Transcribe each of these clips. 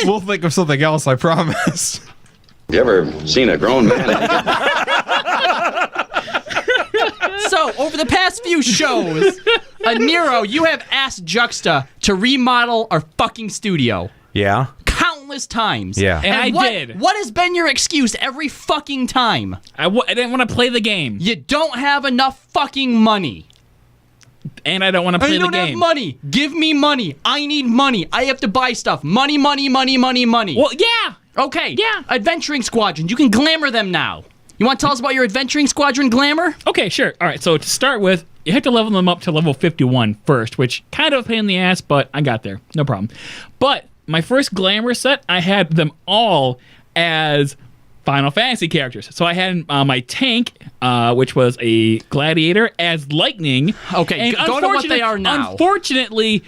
We'll think of something else, I promise. You ever seen a grown man? So, over the past few shows, Nero, you have asked Juxta to remodel our fucking studio. Yeah. Countless times. Yeah. And I did. What has been your excuse every fucking time? I didn't want to play the game. You don't have enough fucking money. And I don't want to play You the don't have game. money. Give me money. I need money. I have to buy stuff. Money, money, money, money, money. Well, yeah. Okay. Yeah. Adventuring Squadron. You can glamour them now. You want to tell us about your Adventuring Squadron glamour? Okay, sure. All right, so to start with, you have to level them up to level 51 first, which kind of a pain in the ass, but I got there. No problem. But my first glamour set, I had them all as Final Fantasy characters. So I had my tank, which was a gladiator, as Lightning. Okay, and go to what they are now. Unfortunately,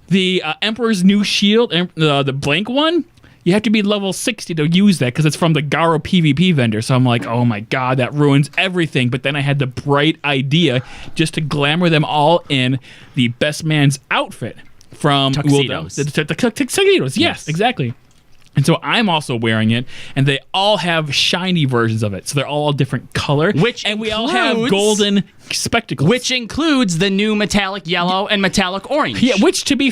the Emperor's New Shield, the blank one, you have to be level 60 to use that because it's from the Garo PvP vendor. So I'm like, oh my god, that ruins everything. But then I had the bright idea just to glamour them all in the best man's outfit from Tuxedos. The tuxedos, yes, exactly. And so I'm also wearing it, and they all have shiny versions of it. So they're all a different color. And we all have golden spectacles. Which includes the new metallic yellow and metallic orange. Yeah, which to be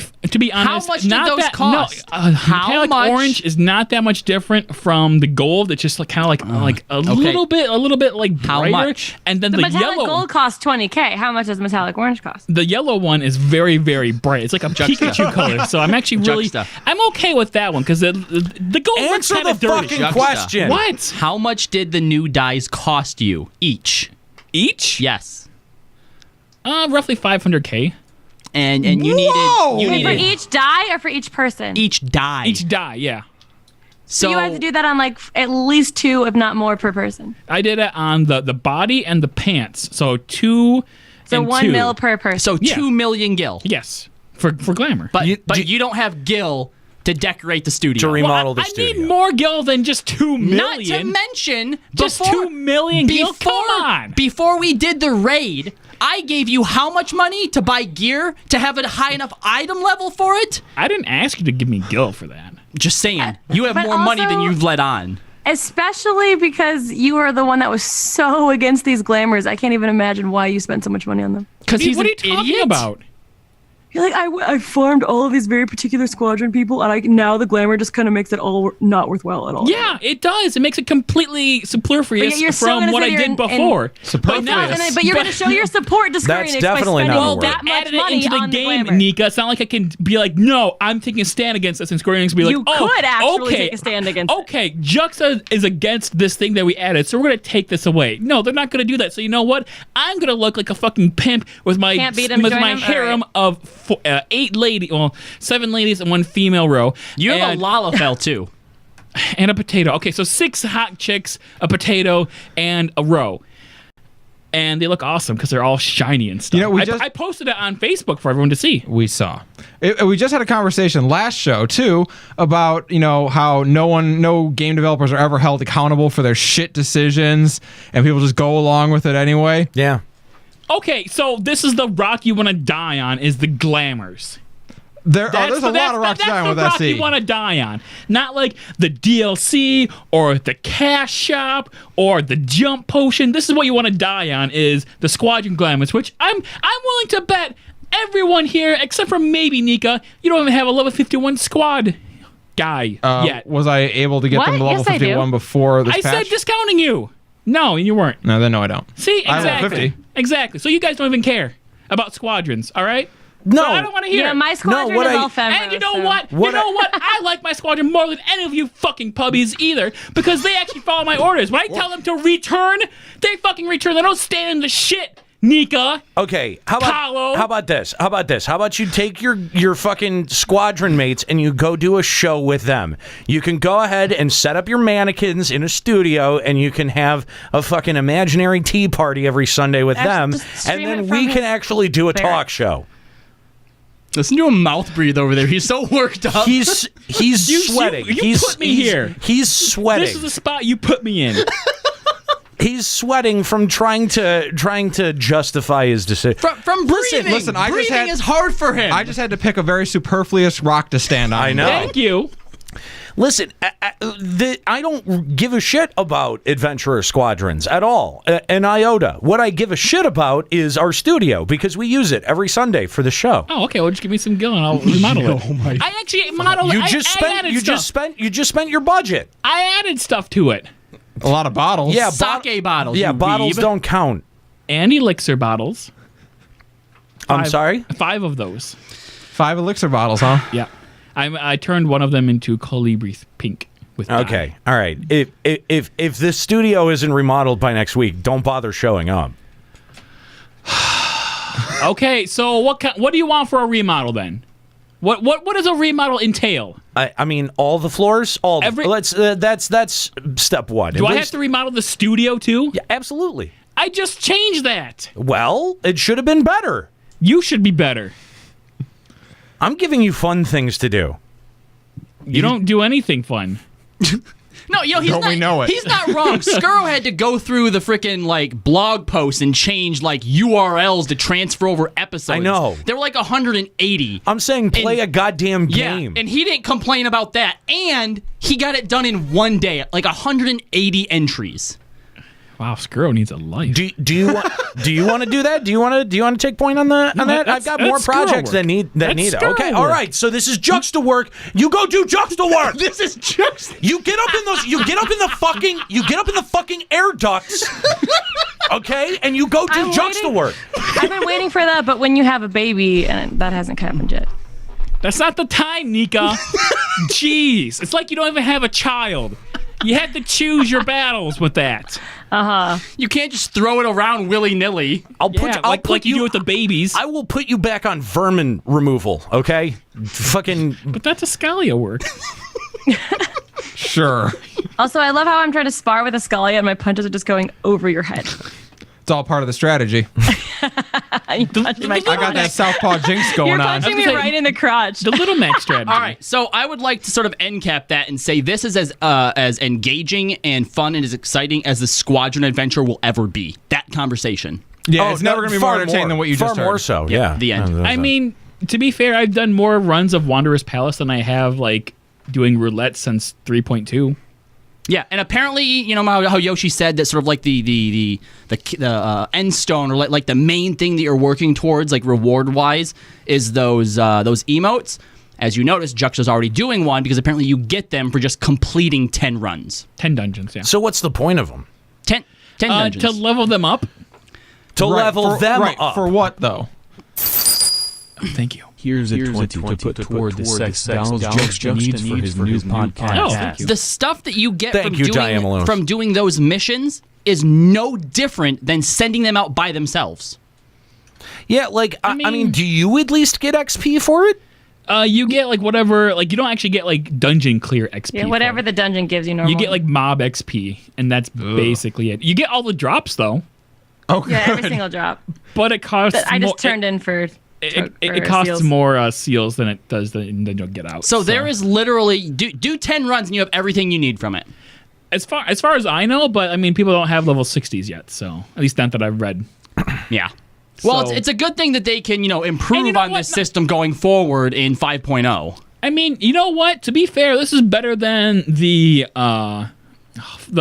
honest, how much did not those that, cost? No, how metallic much? orange is not that much different from the gold. It's just kind of like a little bit like brighter. How much? And then The the metallic yellow gold costs $20,000. How much does metallic orange cost? The yellow one is very, very bright. It's like a Pikachu color. So I'm actually really, I'm okay with that one because the gold looks Answer kind the of dirty. fucking question. What? How much did the new dies cost you each? Each? Yes. Roughly $500K. And you Whoa! needed For each die or for each person? each die. Each die, yeah. So you have to do that on like at least 2, if not more, per person. I did it on the body and the pants. So 2 So and 1 2. mil per person. So 2 million gil. Yes, for glamour. But you don't have gil to decorate the studio. To remodel the I studio. need more gil than just 2 million. Not to mention, just before, 2 million gil. Come on. Before we did the raid, I gave you how much money to buy gear to have a high enough item level for it? I didn't ask you to give me gil for that. Just saying, you have but more money than also- you've let on. Especially because you are the one that was so against these glamours. I can't even imagine why you spent so much money on them. Because he's what are an you talking idiot? about? You're like, I farmed all of these very particular Squadron people, and now the glamour just kind of makes it all not worthwhile at all. Yeah, it does. It makes it completely superfluous But you're still from gonna what I sit here did and- before. Superfluous. But you're going to show your support to Square That's Enix definitely by not spending a word. that much Added it money into the on the game, glamour. Nika. It's not like I can be like, no, I'm taking a stand against this, and Square Enix be like, You oh, could actually okay, take a stand against it. Okay, Juxta is against this thing that we added, so we're gonna take this away. No, they're not gonna do that. So you know what? I'm gonna look like a fucking pimp with my Can't beat 'em, with join my 'em? harem of 7 ladies and 1 female row. You have and, a Lalafell too. and a potato. Okay, so 6 hot chicks, a potato, and a row. And they look awesome because they're all shiny and stuff. You know, I posted it on Facebook for everyone to see. We saw. We just had a conversation last show too about how no game developers are ever held accountable for their shit decisions, and people just go along with it anyway. Yeah. Okay, so this is the rock you want to die on is the glamours. There's a lot of rocks dying with That's the rock SE. you want to die on. Not like the DLC or the cash shop or the jump potion. This is what you want to die on is the Squadron glamours, which I'm willing to bet everyone here, except for maybe Nika, you don't even have a level 51 squad guy yet. Was I able to get What? them to level Yes, I do. 51 before this I patch? said discounting you. No, you weren't. No, then no, I don't. See, I have level exactly. 50. Exactly. So you guys don't even care about squadrons, all right? No. So I don't want to hear Yeah, it. my Squadron what is I- all feminine. And you know what? You know what? I like my squadron more than any of you fucking puppies either because they actually follow my orders. When I tell them to return, they fucking return. They don't stand in the shit, Nika. Okay, how Paolo. about this? How about you take your fucking Squadron mates and you go do a show with them? You can go ahead and set up your mannequins in a studio and you can have a fucking imaginary tea party every Sunday with them, just and stream then it we from can actually do a barrack. talk show. Listen to him mouth breathe over there. He's so worked up. He's sweating. you put me here. He's sweating. This is the spot you put me in. He's sweating from trying to justify his decision. From breathing. Listen, I just breathing had- is hard for him. I just had to pick a very superfluous rock to stand on. I know. Thank you. Listen, I don't give a shit about Adventurer Squadrons at all, an iota. What I give a shit about is our studio because we use it every Sunday for the show. Oh, okay. Well, just give me some Gil and I'll remodel it. I actually modeled it. You just spent your budget. I added stuff to it. A lot of bottles. Yeah, Sake bottles. Yeah, you bottles weeb. don't count. And elixir bottles. I'm sorry? 5 of those. 5 elixir bottles, huh? Yeah. I turned one of them into colibri pink with dye. Okay, all right. If this studio isn't remodeled by next week, don't bother showing up. Okay, so what do you want for a remodel then? What does a remodel entail? I mean, all the floors, that's step one. Do I have to remodel the studio too? Yeah, absolutely. I just changed that. Well, it should have been better. You should be better. I'm giving you fun things to do. You don't do anything fun. No, he's Don't not. we know it? He's not wrong. Skuro had to go through the freaking like blog posts and change like URLs to transfer over episodes. I know. There were like 180. I'm saying play a goddamn game. Yeah, and he didn't complain about that, and he got it done in one day, like 180 entries. Wow, Skuro needs a life. Do you want to do that? Do you want to take point on that? I've got more projects that need it. Okay, all right. So this is Juxta work. You go do Juxta work. This is Juxta. You get up in those. You get up in the fucking air ducts. Okay, and you go do Juxta work. I've been waiting for that, but when you have a baby, and that hasn't happened yet. That's not the time, Nika. Jeez, it's like you don't even have a child. You have to choose your battles with that. You can't just throw it around willy-nilly. I'll put you do with the babies. I will put you back on vermin removal. Okay, fucking. But that's a Scalia work. Sure. Also, I love how I'm trying to spar with a Scalia and my punches are just going over your head. It's all part of the strategy. You punched my I got that southpaw jinx going You're on. punching me right in the crotch. The Little Mac strategy. All right, so I would like to sort of end cap that and say this is as engaging and fun and as exciting as the Squadron adventure will ever be. That conversation. Yeah, it's never going to be more entertaining than what you just heard. Far more so, yeah. The end. I mean, to be fair, I've done more runs of Wanderer's Palace than I have like doing roulette since 3.2. Yeah, and apparently, you know how Yoshi said that sort of like the end stone or like the main thing that you're working towards, like reward wise, is those emotes. As you notice, Juxta's already doing one because apparently you get them for just completing 10 runs. 10 dungeons, yeah. So what's the point of them? 10 dungeons. To level them up. Level them up. For what, though? Thank you. Here's a 20 to put toward the sex dolls Juxta needs for his new podcast. Oh, thank you. The stuff that you get Thank you, Diane Malone. from doing those missions is no different than sending them out by themselves. Yeah, like I mean, do you at least get XP for it? You get like whatever, like you don't actually get like dungeon clear XP. Yeah, whatever the dungeon gives you normally. You get like mob XP, and that's basically it. You get all the drops though. Okay. Yeah, every single drop. But it costs I just turned in for... It costs seals. more seals than it does than you'll get out. So there is literally do 10 runs and you have everything you need from it. As far as I know, but I mean people don't have level 60s yet, so at least not that I've read. Yeah. Well, So- it's a good thing that they can, improve And you know on what? this system going forward in 5.0. I mean, you know what? To be fair, this is better than the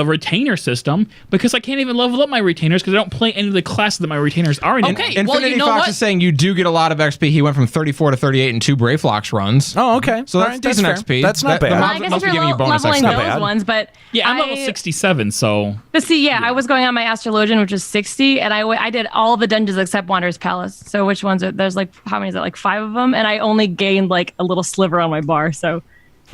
retainer system because I can't even level up my retainers because I don't play any of the classes that my retainers are in. Okay. Infinity well, you know Fox what? is saying you do get a lot of XP. He went from 34 to 38 in 2 Brayflox runs. Oh, okay. So that's decent fair. XP. That's not The bad. mobs I guess must if be you're giving you bonus leveling XP. those bad. ones, but... Yeah, I'm level 67, so... But see, I was going on my Astrologian, which is 60, and I did all the dungeons except Wanderer's Palace. So which ones are... There's like, how many is that? Like 5 of them? And I only gained like a little sliver on my bar, so...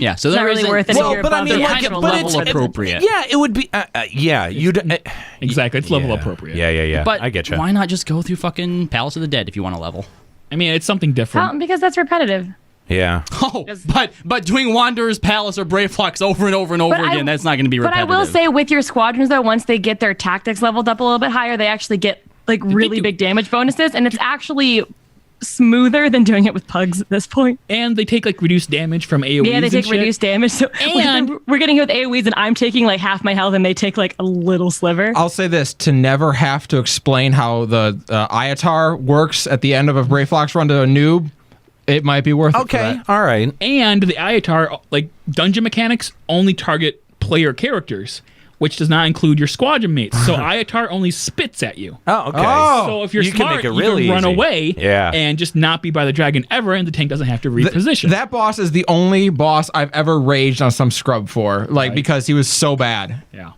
Yeah, so It's there not really isn't- worth it if Well, you're but I above mean, the like, actual but level. it's appropriate. Yeah, it would be. You'd. Exactly, it's level appropriate. Yeah. But I get you. why not just go through fucking Palace of the Dead if you want to level? I mean, it's something different. Because that's repetitive. Yeah. Oh, but doing Wanderer's Palace or Brayflox over and over and over But again, that's not going to be But I repetitive. will say with your squadrons, though, once they get their tactics leveled up a little bit higher, they actually get like really big damage bonuses, and it's actually smoother than doing it with pugs at this point. And they take like reduced damage from AoEs. Yeah, they and take shit. reduced damage. So And- we're getting hit with AoEs, and I'm taking like half my health, and they take like a little sliver. I'll say this, to never have to explain how the Iatar works at the end of a Brayflox run to a noob it might be worth it. For Okay, that. all right. And the Ayatar, like dungeon mechanics, only target player characters, which does not include your squadron mates. So Ayatar only spits at you. Oh, okay. So if you're You can smart, make it you really can run easy. away Yeah. and just not be by the dragon ever, and the tank doesn't have to reposition. That boss is the only boss I've ever raged on some scrub for, like because he was so bad. yeah.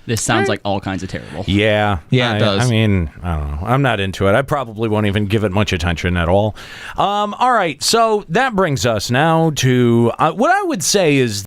This sounds like all kinds of terrible. Yeah. Yeah, it does. I mean, I don't know. I'm not into it. I probably won't even give it much attention at all. All right. So that brings us now to what I would say is